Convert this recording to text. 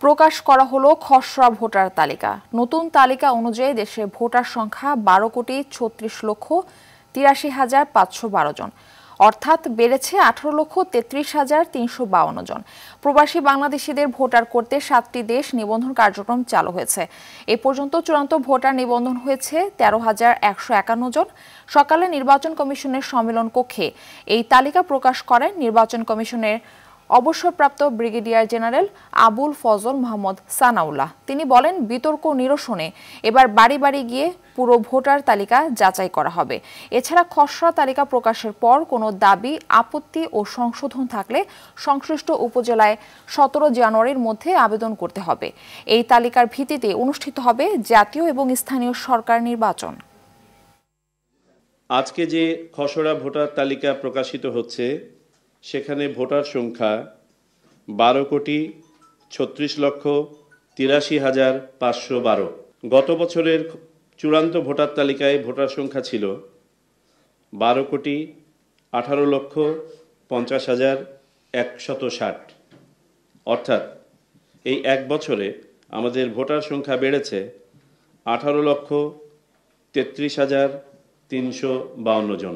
প্রকাশ করা হলো খসড়া ভোটার তালিকা। নতুন তালিকা অনুযায়ী দেশে ভোটার সংখ্যা 12,36,83,512 জন, অর্থাৎ বেড়েছে 18,33,352 জন। প্রবাসী বাংলাদেশিদের ভোটার করতে 7টি দেশ নিবন্ধন কার্যক্রম চালু হয়েছে। এ পর্যন্ত চূড়ান্ত ভোটার নিবন্ধন হয়েছে 13,151 জন। সকালে নির্বাচন কমিশনের সম্মেলন কক্ষে এই তালিকা প্রকাশ করেন নির্বাচন কমিশনের অবসরপ্রাপ্ত ব্রিগেডিয়ার জেনারেল আবুল ফজল মোহাম্মদ সানাউল্লাহ। তিনি বলেন, বিতর্ক নিরসনে এবার বাড়ি বাড়ি গিয়ে পুরো ভোটার তালিকা যাচাই করা হবে। এছাড়া খসড়া তালিকা প্রকাশের পর কোনো দাবি, আপত্তি ও সংশোধন থাকলে সংশ্লিষ্ট উপজেলায় 17 জানুয়ারির মধ্যে আবেদন করতে হবে। এই তালিকার ভিত্তিতে অনুষ্ঠিত হবে জাতীয় এবং স্থানীয় সরকার নির্বাচন। আজকে যে খসড়া ভোটার তালিকা প্রকাশিত হচ্ছে সেখানে ভোটার সংখ্যা 12,36,83,512। গত বছরের চূড়ান্ত ভোটার তালিকায় ভোটার সংখ্যা ছিল 12,18,50,160। অর্থাৎ এই এক বছরে আমাদের ভোটার সংখ্যা বেড়েছে 18,33,352 জন।